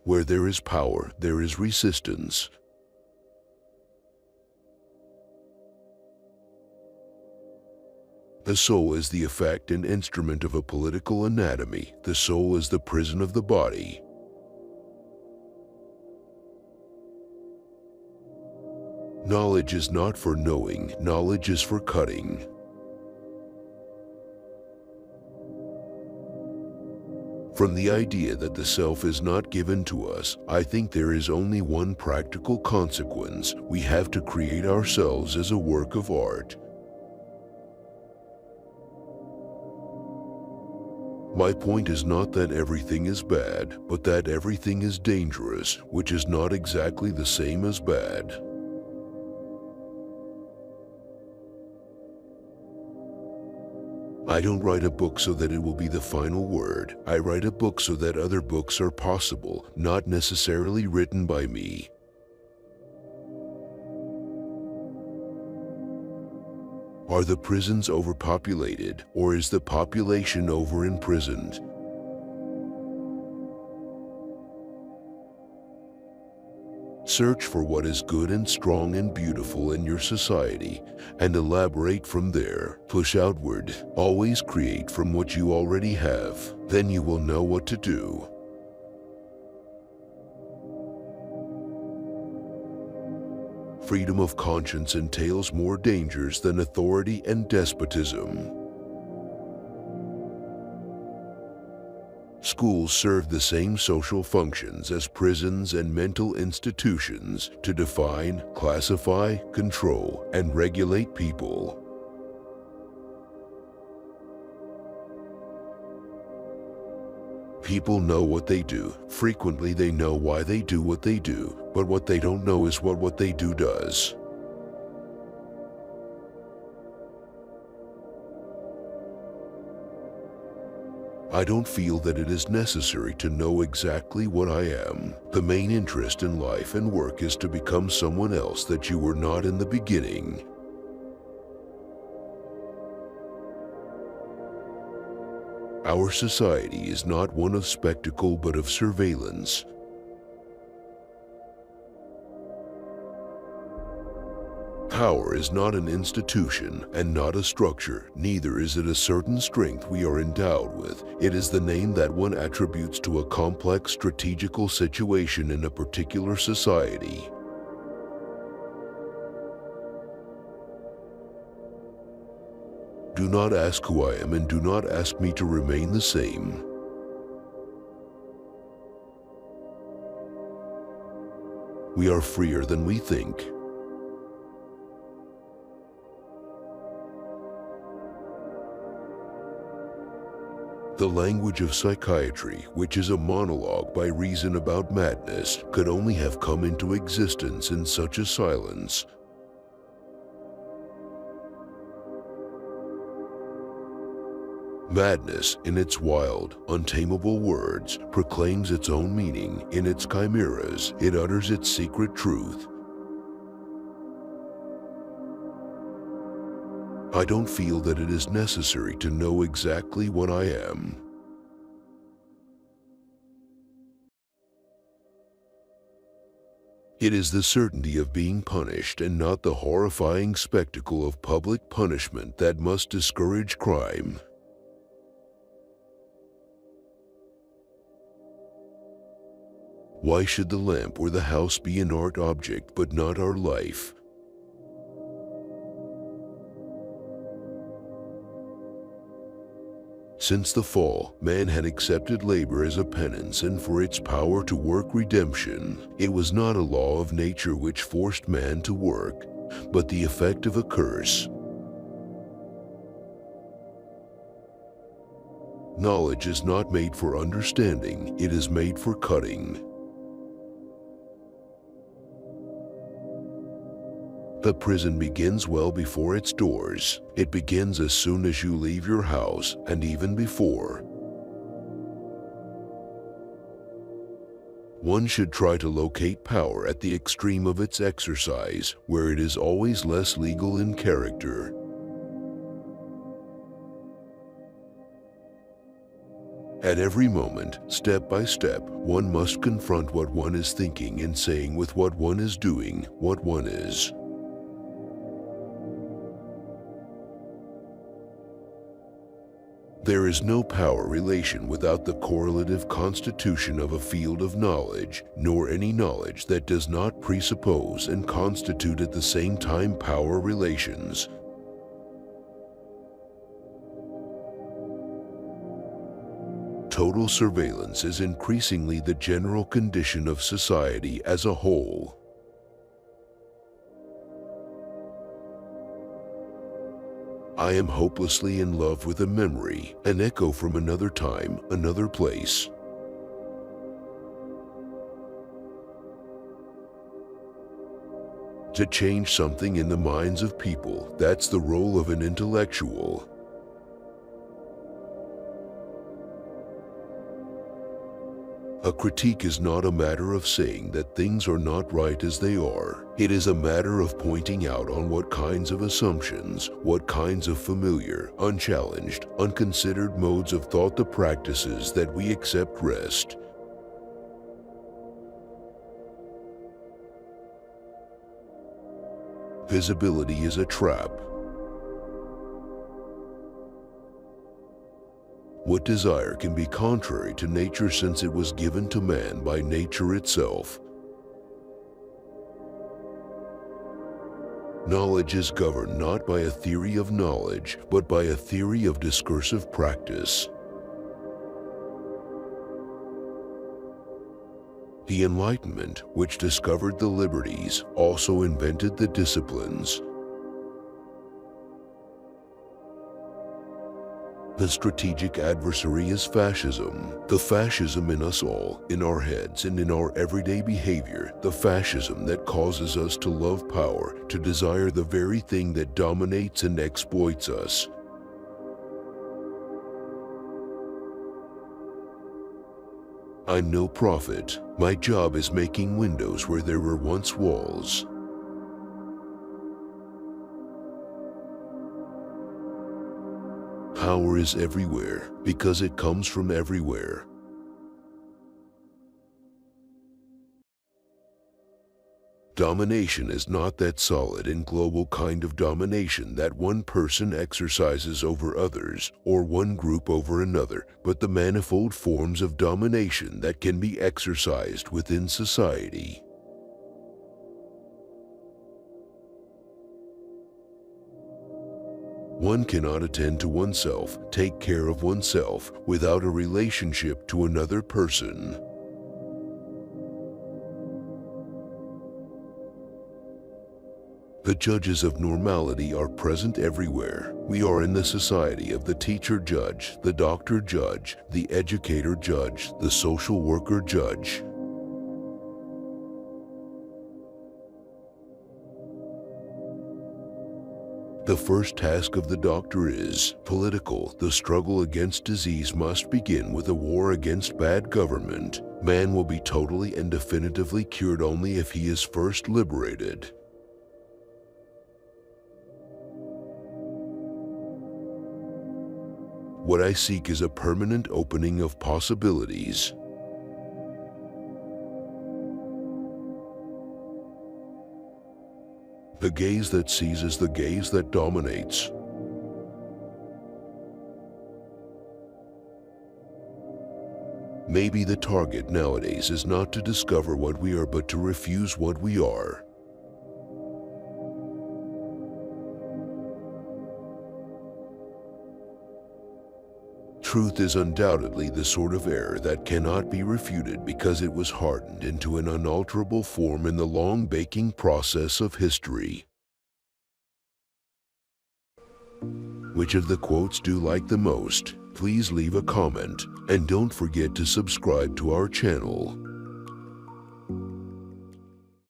Where there is power, there is resistance. The soul is the effect and instrument of a political anatomy. The soul is the prison of the body. Knowledge is not for knowing, knowledge is for cutting. From the idea that the self is not given to us, I think there is only one practical consequence. We have to create ourselves as a work of art. My point is not that everything is bad, but that everything is dangerous, which is not exactly the same as bad. I don't write a book so that it will be the final word. I write a book so that other books are possible, not necessarily written by me. Are the prisons overpopulated, or is the population over-imprisoned? Search for what is good and strong and beautiful in your society, and elaborate from there. Push outward. Always create from what you already have. Then you will know what to do. Freedom of conscience entails more dangers than authority and despotism. Schools serve the same social functions as prisons and mental institutions to define, classify, control, and regulate people. People know what they do. Frequently they know why they do what they do, but what they don't know is what they do does. I don't feel that it is necessary to know exactly what I am. The main interest in life and work is to become someone else that you were not in the beginning. Our society is not one of spectacle but of surveillance. Power is not an institution and not a structure, neither is it a certain strength we are endowed with. It is the name that one attributes to a complex strategical situation in a particular society. Do not ask who I am and do not ask me to remain the same. We are freer than we think. The language of psychiatry, which is a monologue by reason about madness, could only have come into existence in such a silence. Madness, in its wild, untamable words, proclaims its own meaning. In its chimeras, it utters its secret truth. I don't feel that it is necessary to know exactly what I am. It is the certainty of being punished and not the horrifying spectacle of public punishment that must discourage crime. Why should the lamp or the house be an art object but not our life? Since the fall, man had accepted labor as a penance and for its power to work redemption. It was not a law of nature which forced man to work, but the effect of a curse. Knowledge is not made for understanding, it is made for cutting. The prison begins well before its doors. It begins as soon as you leave your house, and even before. One should try to locate power at the extreme of its exercise, where it is always less legal in character. At every moment, step by step, one must confront what one is thinking and saying with what one is doing, what one is. There is no power relation without the correlative constitution of a field of knowledge, nor any knowledge that does not presuppose and constitute at the same time power relations. Total surveillance is increasingly the general condition of society as a whole. I am hopelessly in love with a memory, an echo from another time, another place. To change something in the minds of people, that's the role of an intellectual. A critique is not a matter of saying that things are not right as they are. It is a matter of pointing out on what kinds of assumptions, what kinds of familiar, unchallenged, unconsidered modes of thought the practices that we accept rest. Visibility is a trap. What desire can be contrary to nature since it was given to man by nature itself? Knowledge is governed not by a theory of knowledge, but by a theory of discursive practice. The Enlightenment, which discovered the liberties, also invented the disciplines. The strategic adversary is fascism. The fascism in us all, in our heads and in our everyday behavior, the fascism that causes us to love power, to desire the very thing that dominates and exploits us. I'm no prophet. My job is making windows where there were once walls. Power is everywhere because it comes from everywhere. Domination is not that solid and global kind of domination that one person exercises over others or one group over another, but the manifold forms of domination that can be exercised within society. One cannot attend to oneself, take care of oneself, without a relationship to another person. The judges of normality are present everywhere. We are in the society of the teacher judge, the doctor judge, the educator judge, the social worker judge. The first task of the doctor is political. The struggle against disease must begin with a war against bad government. Man will be totally and definitively cured only if he is first liberated. What I seek is a permanent opening of possibilities. The gaze that sees is the gaze that dominates. Maybe the target nowadays is not to discover what we are, but to refuse what we are. Truth is undoubtedly the sort of error that cannot be refuted because it was hardened into an unalterable form in the long baking process of history. Which of the quotes do you like the most? Please leave a comment, and don't forget to subscribe to our channel.